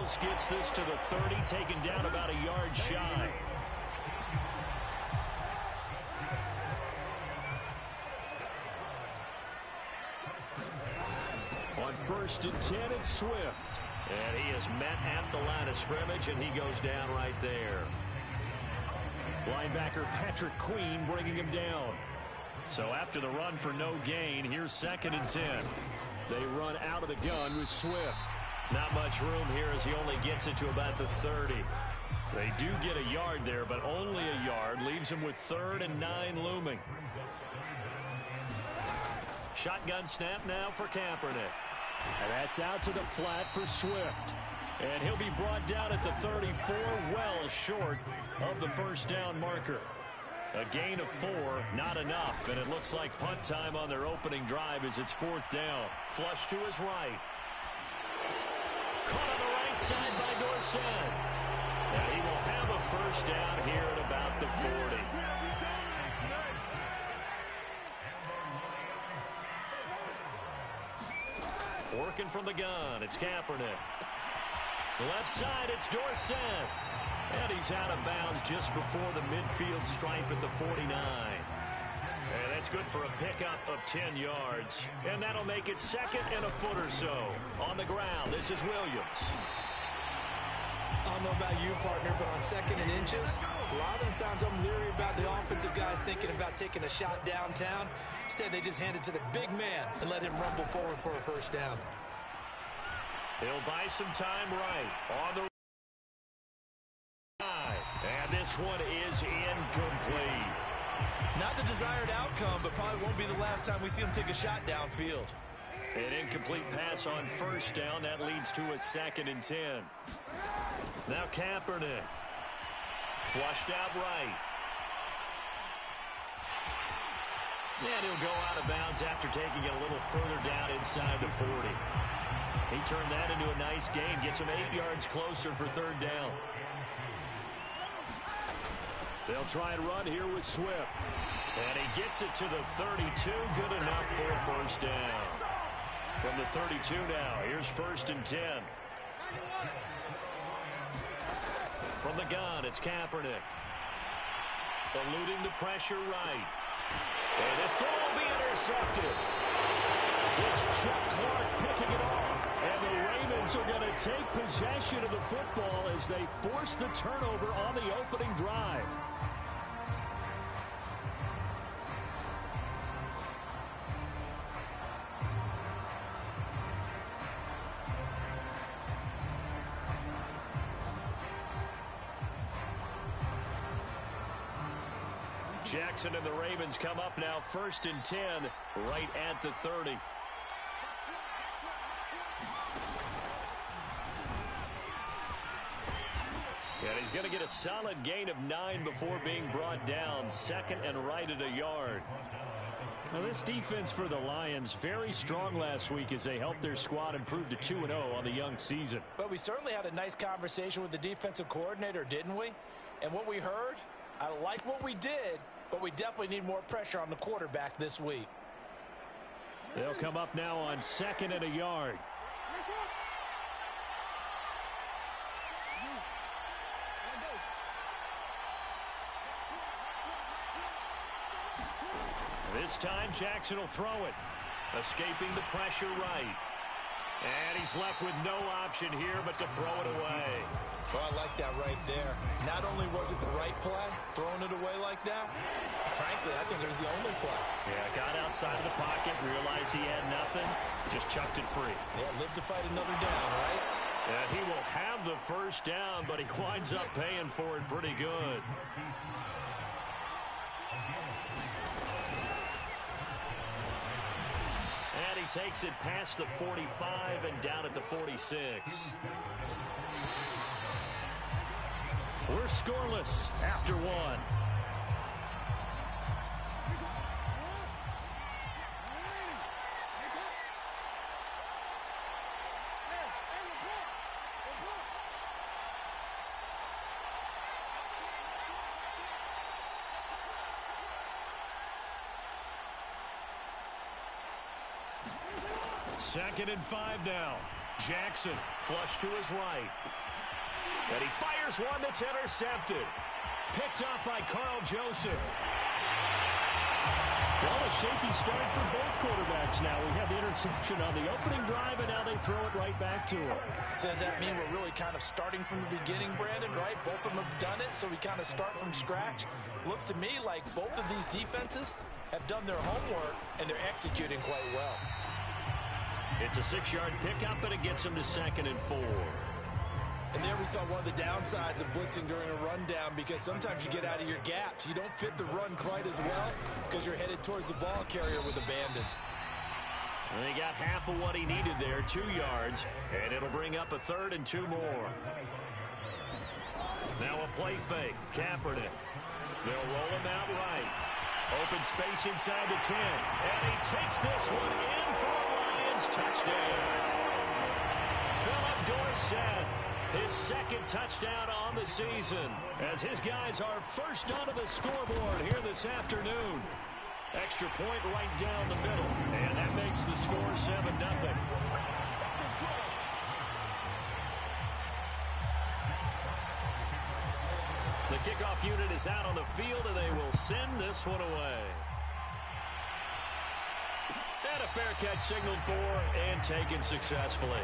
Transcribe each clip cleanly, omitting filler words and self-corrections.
almost gets this to the 30, taken down about a yard shy. On 1st and 10, it's Swift. And he is met at the line of scrimmage, and he goes down right there. Linebacker Patrick Queen bringing him down. So after the run for no gain, here's 2nd and 10. They run out of the gun with Swift. Not much room here as he only gets it to about the 30. They do get a yard there, but only a yard. Leaves him with 3rd and 9 looming. Shotgun snap now for Kaepernick. And that's out to the flat for Swift. And he'll be brought down at the 34, well short of the first down marker. A gain of 4, not enough, and it looks like punt time on their opening drive as it's 4th down. Flush to his right. Caught on the right side by Dorsett. And he will have a first down here at about the 40. Working from the gun, it's Kaepernick. Left side, it's Dorsett. And he's out of bounds just before the midfield stripe at the 49. And that's good for a pickup of 10 yards. And that'll make it 2nd and a foot or so. On the ground, this is Williams. I don't know about you, partner, but on 2nd and inches, a lot of the times I'm leery about the offensive guys thinking about taking a shot downtown. Instead, they just hand it to the big man and let him rumble forward for a first down. He'll buy some time right on the side. And this one is incomplete. Not the desired outcome, but probably won't be the last time we see him take a shot downfield. An incomplete pass on first down. That leads to a 2nd and 10. Now Kaepernick. Flushed out right. And he'll go out of bounds after taking it a little further down inside the 40. He turned that into a nice gain. Gets him 8 yards closer for 3rd down. They'll try and run here with Swift. And he gets it to the 32. Good enough for a first down. From the 32 now, here's 1st and 10. From the gun, it's Kaepernick. Eluding the pressure right. And this will be intercepted. It's Chuck Clark picking it off. And the Ravens are going to take possession of the football as they force the turnover on the opening drive. Jackson and the Ravens come up now 1st and 10 right at the 30. And he's going to get a solid gain of 9 before being brought down. 2nd and right at a yard. Now this defense for the Lions, very strong last week as they helped their squad improve to 2-0 on the young season. But we certainly had a nice conversation with the defensive coordinator, didn't we? And what we heard, I like what we did, but we definitely need more pressure on the quarterback this week. They'll come up now on 2nd and a yard. This time Jackson will throw it. Escaping the pressure right. And he's left with no option here but to throw it away. Well, I like that right there. Not only was it the right play, throwing it away like that, frankly, I think it was the only play. Yeah, got outside of the pocket, realized he had nothing, just chucked it free. Yeah, live to fight another down, right? And he will have the first down, but he winds up paying for it pretty good. And he takes it past the 45 and down at the 46. We're scoreless after one. Second and 5 now. Jackson, flush to his right. And he fires one that's intercepted. Picked up by Carl Joseph. Well, a shaky start for both quarterbacks now. We have the interception on the opening drive, and now they throw it right back to him. So does that mean we're really kind of starting from the beginning, Brandon, right? Both of them have done it, so we kind of start from scratch. Looks to me like both of these defenses have done their homework, and they're executing quite well. It's a 6-yard pickup, and it gets them to 2nd and 4. And there we saw one of the downsides of blitzing during a rundown, because sometimes you get out of your gaps. You don't fit the run quite as well because you're headed towards the ball carrier with abandon. And he got half of what he needed there, 2 yards, and it'll bring up a 3rd and 2 more. Now a play fake. Kaepernick. They'll roll him out right. Open space inside the 10. And he takes this one in for a Lions touchdown. Philip Dorsett. His 2nd touchdown on the season as his guys are first onto the scoreboard here this afternoon. Extra point right down the middle, and that makes the score 7-0. The kickoff unit is out on the field, and they will send this one away. And a fair catch signaled for and taken successfully.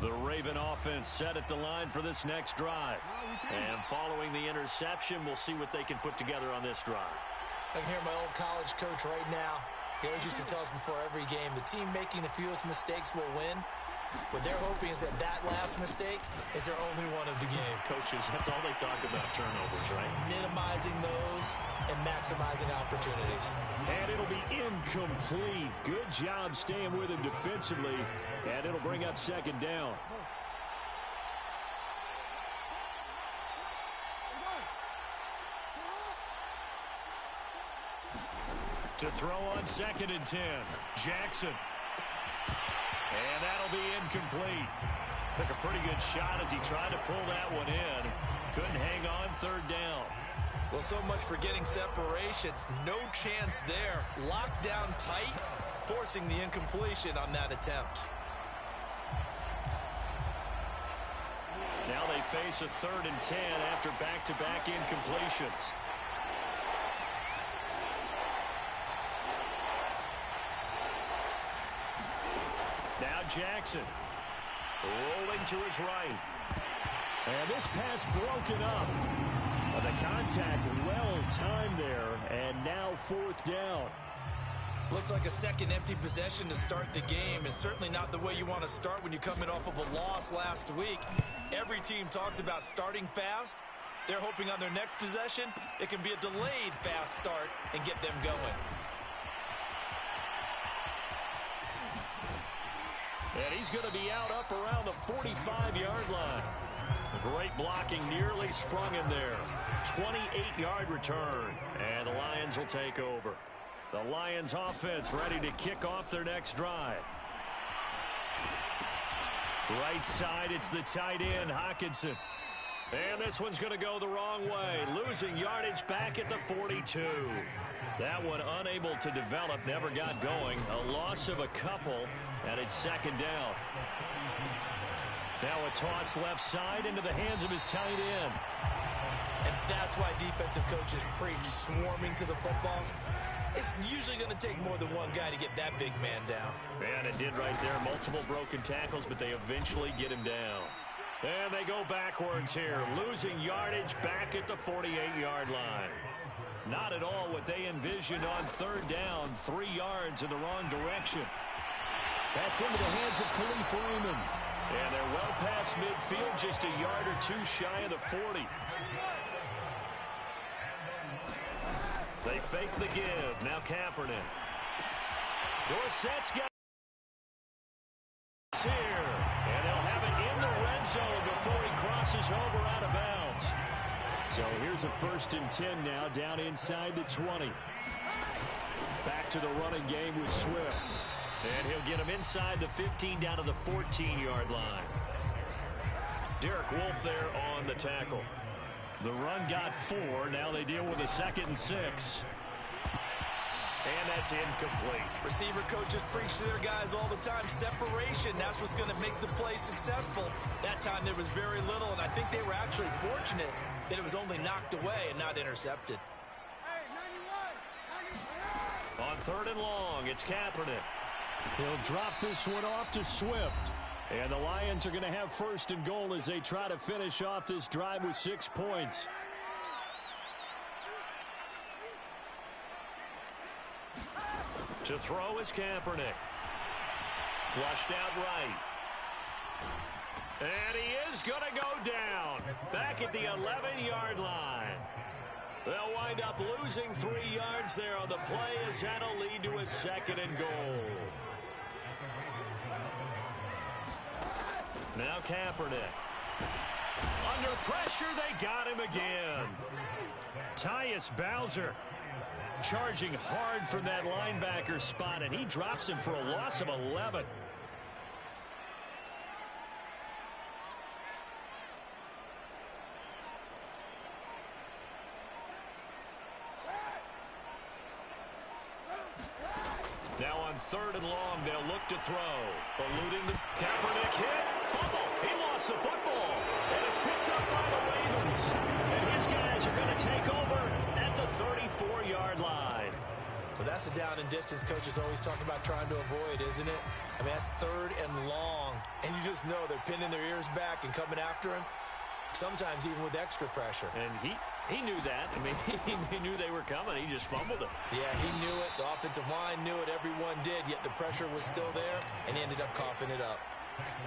The Raven offense set at the line for this next drive. And following the interception, we'll see what they can put together on this drive. I can hear my old college coach right now. He always used to tell us before every game, the team making the fewest mistakes will win. What they're hoping is that that last mistake is their only one of the game. Coaches, that's all they talk about, turnovers, right? Minimizing those and maximizing opportunities. And it'll be incomplete. Good job staying with him defensively, and it'll bring up 2nd down. To throw on 2nd and 10, Jackson. And that'll be incomplete. Took a pretty good shot as he tried to pull that one in. Couldn't hang on 3rd down. Well, so much for getting separation. No chance there. Locked down tight, forcing the incompletion on that attempt. Now they face a 3rd and 10 after back-to-back incompletions. Now Jackson, rolling to his right. And this pass broken up. The contact well-timed there, and now 4th down. Looks like a 2nd empty possession to start the game, and certainly not the way you want to start when you're coming off of a loss last week. Every team talks about starting fast. They're hoping on their next possession, it can be a delayed fast start and get them going. And he's going to be out up around the 45-yard line. Great blocking, nearly sprung him there. 28-yard return, and the Lions will take over. The Lions offense ready to kick off their next drive. Right side, it's the tight end, Hockenson. And this one's going to go the wrong way. Losing yardage back at the 42. That one unable to develop, never got going. A loss of a couple, and it's 2nd down. Now a toss left side into the hands of his tight end. And that's why defensive coaches preach swarming to the football. It's usually going to take more than one guy to get that big man down. And it did right there. Multiple broken tackles, but they eventually get him down. And they go backwards here. Losing yardage back at the 48-yard line. Not at all what they envisioned on 3rd down. 3 yards in the wrong direction. That's into the hands of Khalif Raymond. And they're well past midfield, just a yard or 2 shy of the 40. They fake the give. Now Kaepernick. Dorsett's got here. And they'll have it in the red zone before he crosses over out of bounds. So here's a 1st and 10 now, down inside the 20. Back to the running game with Swift. And he'll get him inside the 15 down to the 14-yard line. Derek Wolfe there on the tackle. The run got 4. Now they deal with a 2nd and 6. And that's incomplete. Receiver coaches preach to their guys all the time. Separation, that's what's going to make the play successful. That time there was very little, and I think they were actually fortunate that it was only knocked away and not intercepted. On 3rd and long, it's Kaepernick. He'll drop this one off to Swift. And the Lions are going to have 1st and goal as they try to finish off this drive with 6 points. To throw is Kaepernick. Flushed out right. And he is going to go down. Back at the 11-yard line. They'll wind up losing 3 yards there on the play as that'll lead to a 2nd and goal. Now Kaepernick. Under pressure, they got him again. Tyus Bowser charging hard from that linebacker spot, and he drops him for a loss of 11. Now on 3rd and long, they'll look to throw. Eluding the Kaepernick hit. Fumble. He lost the football. And it's picked up by the Ravens. And his guys are going to take over at the 34-yard line. Well, that's a down and distance coaches always talk about trying to avoid, isn't it? I mean, that's 3rd and long. And you just know they're pinning their ears back and coming after him. Sometimes even with extra pressure. And he knew that. I mean, he knew they were coming. He just fumbled it. Yeah, he knew it. The offensive line knew it. Everyone did. Yet the pressure was still there, and he ended up coughing it up.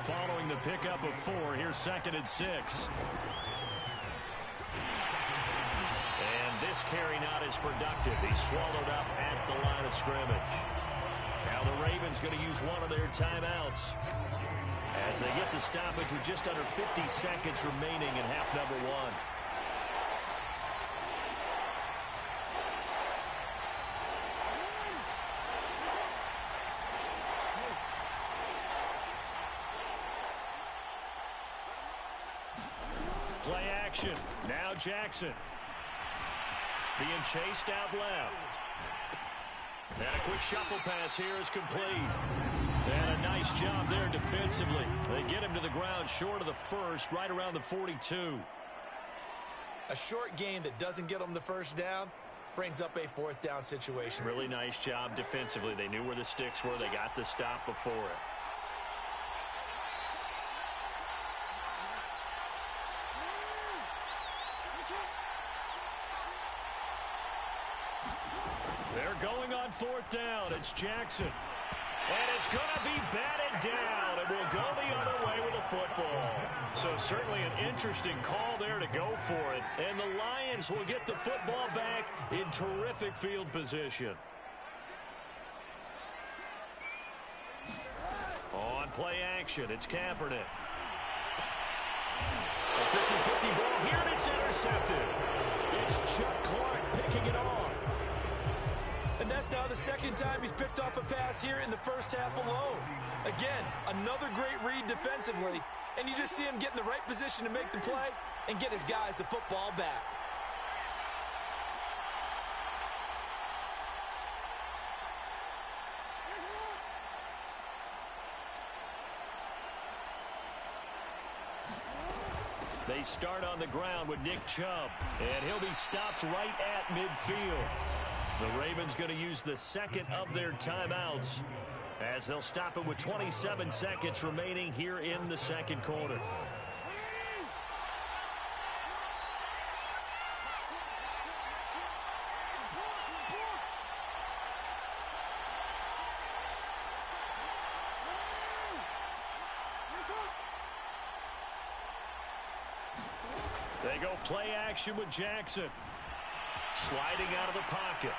Following the pickup of 4, here's 2nd and 6. And this carry not as productive. He's swallowed up at the line of scrimmage. Now the Ravens going to use one of their timeouts as they get the stoppage with just under 50 seconds remaining in half number 1. Play action. Now Jackson. Being chased out left. And a quick shuffle pass here is complete. And a nice job there defensively. They get him to the ground short of the 1st, right around the 42. A short gain that doesn't get them the 1st down brings up a 4th down situation. Really nice job defensively. They knew where the sticks were. They got the stop before it. They're going on 4th down. It's Jackson. And it's going to be batted down. And will go the other way with the football. So certainly an interesting call there to go for it. And the Lions will get the football back in terrific field position. On play action, it's Kaepernick. A 50-50 ball here, and it's intercepted. It's Chuck Clark picking it off. And that's now the 2nd time he's picked off a pass here in the 1st half alone. Again, another great read defensively, and you just see him get in the right position to make the play and get his guys the football back. They start on the ground with Nick Chubb, and he'll be stopped right at midfield. The Ravens going to use the 2nd of their timeouts as they'll stop it with 27 seconds remaining here in the 2nd quarter. They go play action with Jackson. Sliding out of the pocket.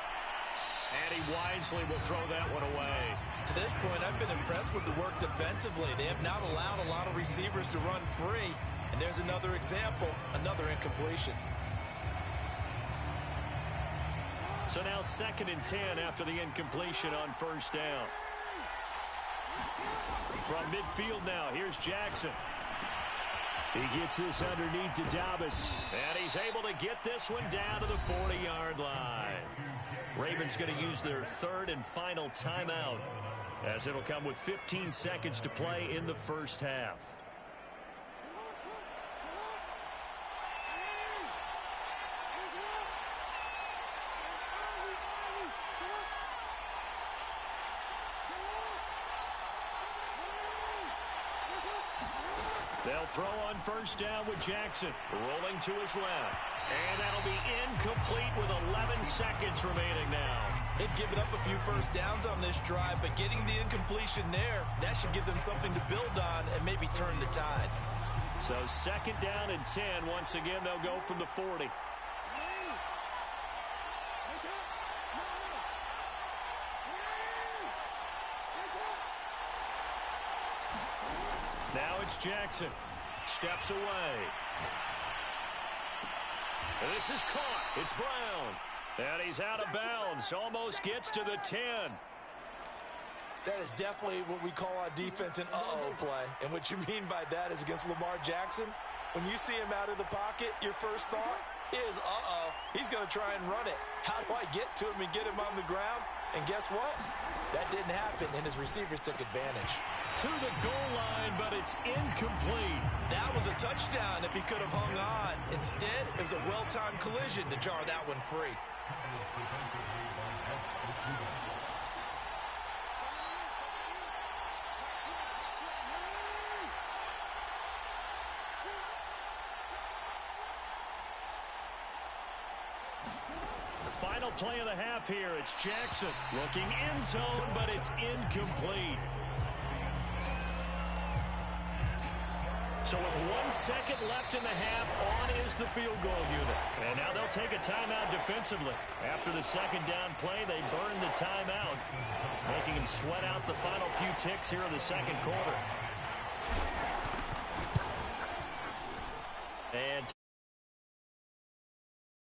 And he wisely will throw that one away. To this point, I've been impressed with the work defensively. They have not allowed a lot of receivers to run free. And there's another example, another incompletion. So now 2nd and 10 after the incompletion on 1st down. From midfield now, here's Jackson. He gets this underneath to Dobbins. And he's able to get this one down to the 40-yard line. Ravens going to use their third and final timeout, as it'll come with 15 seconds to play in the first half. They'll throw on first down with Jackson, rolling to his left. And that'll be incomplete with 11 seconds remaining now. They've given up a few first downs on this drive, but getting the incompletion there, that should give them something to build on and maybe turn the tide. So second down and 10. Once again, they'll go from the 40. Now it's Jackson. Steps away. This is caught. It's Brown. And he's out of bounds. Almost gets to the 10. That is definitely what we call on defense an uh-oh play. And what you mean by that is against Lamar Jackson, when you see him out of the pocket, your first thought is, uh-oh, he's going to try and run it. How do I get to him and get him on the ground? And guess what? That didn't happen, and his receivers took advantage. To the goal line, but it's incomplete. That was a touchdown if he could have hung on. Instead, it was a well-timed collision to jar that one free. Final play of the half here. It's Jackson looking end zone, but it's incomplete. So with 1 second left in the half, on is the field goal unit. And now they'll take a timeout defensively. After the second down play, they burn the timeout, making them sweat out the final few ticks here in the second quarter.